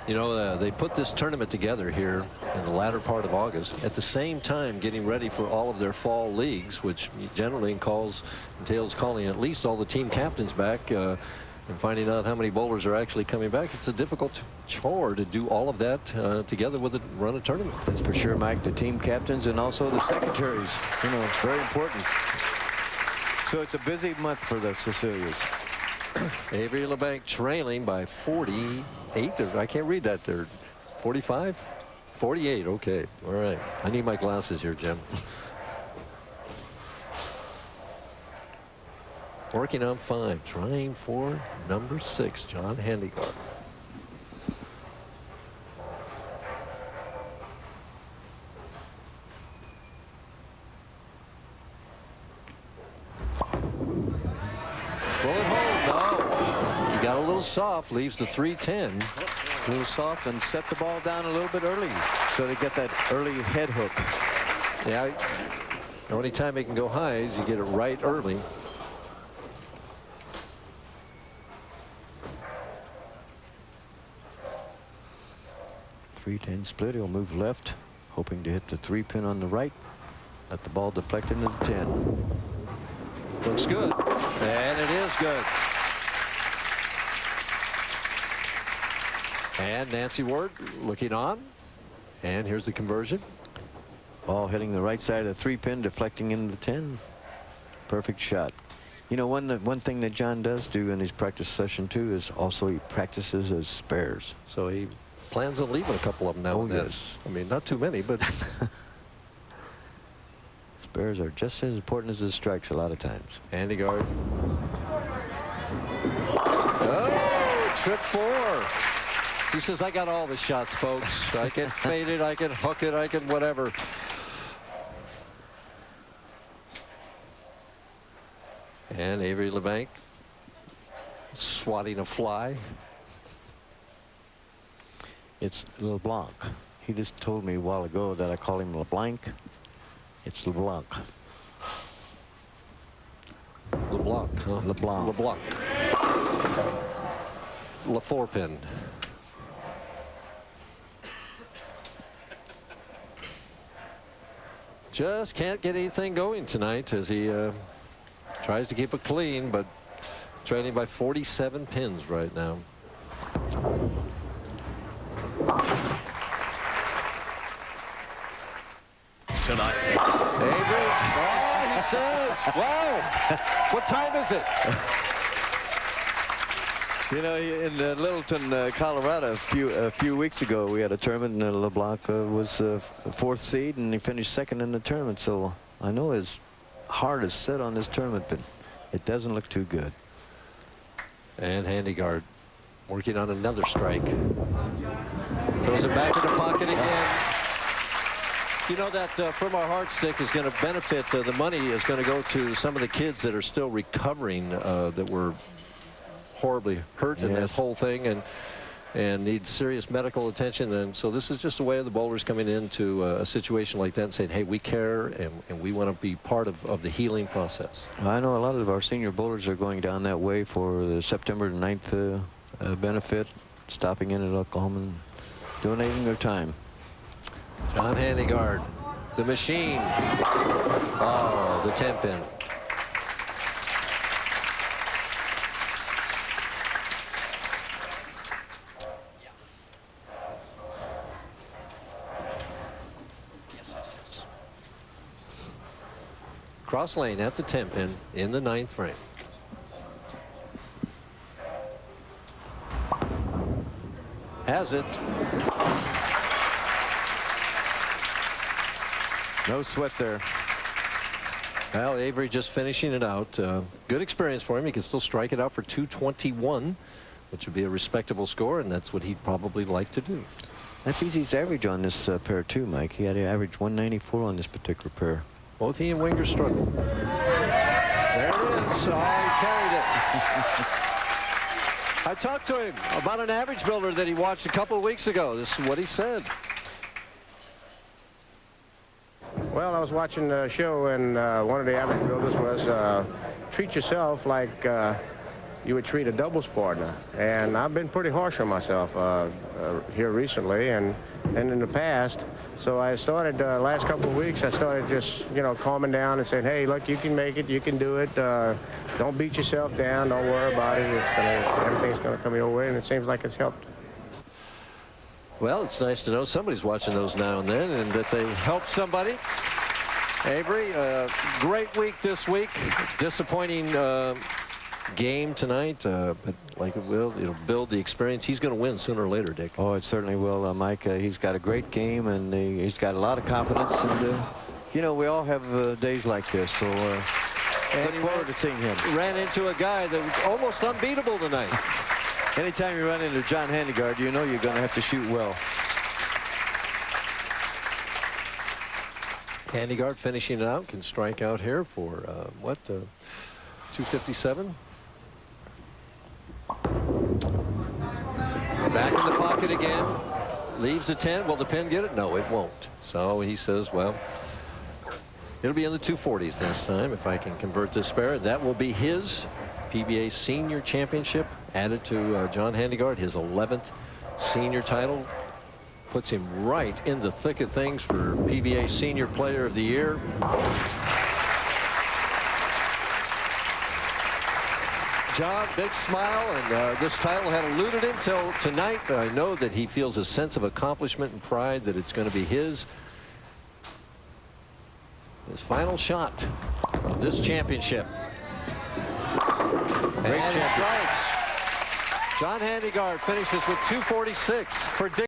You know, they put this tournament together here in the latter part of August, at the same time getting ready for all of their fall leagues, which generally entails calling at least all the team captains back and finding out how many bowlers are actually coming back. It's a difficult chore to do all of that together with run a tournament. That's for sure, Mike. The team captains and also the secretaries. You know, it's very important. So it's a busy month for the Cecilias. Avery Leblanc trailing by 48. I can't read that there. 45? 48. Okay. All right. I need my glasses here, Jim. Working on 5. Trying for number 6, John-Handegard. Soft, leaves the 310. A little soft and set the ball down a little bit early so they get that early head hook. Yeah, the only time it can go high is you get it right early. .310 split. He'll move left, hoping to hit the 3-pin on the right. Let the ball deflect into the 10. Looks good, and it is good. And Nancy Ward looking on. And here's the conversion. Ball hitting the right side of the 3-pin, deflecting into the 10. Perfect shot. You know, one thing that John does do in his practice session, too, is also he practices his spares. So he plans on leaving a couple of them now and then. Yes. I mean, not too many, but... Spares are just as important as the strikes a lot of times. Handgard. Oh, trip 4. He says, I got all the shots, folks. I can fade it, I can hook it, I can whatever. And Avery Leblanc swatting a fly. It's Leblanc. He just told me a while ago that I call him Leblanc. It's Leblanc. Leblanc, huh? Leblanc. Leblanc. La 4-pin. Just can't get anything going tonight as he tries to keep it clean, but trailing by 47 pins right now. Tonight. Avery, oh, he says, wow, what time is it? You know, in Littleton, Colorado, a few weeks ago, we had a tournament, and Leblanc was 4th seed, and he finished 2nd in the tournament. So I know his heart is set on this tournament, but it doesn't look too good. And Handgard working on another strike. Throws it back in the pocket again. You know that From Our Heart stick is going to benefit. The money is going to go to some of the kids that are still recovering that were horribly hurt in that whole thing and need serious medical attention. And so this is just a way of the bowlers coming into a situation like that and saying, hey, we care and we want to be part of the healing process. I know a lot of our senior bowlers are going down that way for the September 9th benefit, stopping in at Oklahoma and donating their time. John-Handegard, the machine. Oh, the 10-pin. Cross lane at the 10-pin in the 9th frame. Has it. No sweat there. Well, Avery just finishing it out. Good experience for him. He can still strike it out for 221, which would be a respectable score, and that's what he'd probably like to do. That beats his average on this pair too, Mike. He had an average 194 on this particular pair. Both he and Winger struggled. There it is. Oh, he carried it. I talked to him about an average builder that he watched a couple of weeks ago. This is what he said. Well, I was watching a show, and one of the average builders was treat yourself like you would treat a doubles partner. And I've been pretty harsh on myself here recently and in the past. So I started last couple of weeks, I started just, you know, calming down and saying, hey, look, you can make it, you can do it. Don't beat yourself down, don't worry about it. Everything's gonna come your way, and it seems like it's helped. Well, it's nice to know somebody's watching those now and then, and that they help somebody. Avery, great week this week. Disappointing game tonight, but like it'll build the experience. He's going to win sooner or later, Dick. Oh, it certainly will, Mike. He's got a great game, and he's got a lot of confidence. And you know, we all have days like this, so looking forward to seeing him. Ran into a guy that was almost unbeatable tonight. Anytime you run into John-Handegard, you know you're going to have to shoot well. Handgard finishing it out, can strike out here for what, 257. Back in the pocket again. Leaves the 10. Will the pin get it? No, it won't. So he says, well, it'll be in the 240s this time if I can convert this spare. That will be his PBA Senior Championship, added to John-Handegard, his 11th senior title. Puts him right in the thick of things for PBA Senior Player of the Year. John, big smile, and this title had eluded him till tonight. I know that he feels a sense of accomplishment and pride that it's going to be his final shot of this championship. Great and champion. strikes. John-Handegard finishes with 246 for Dick.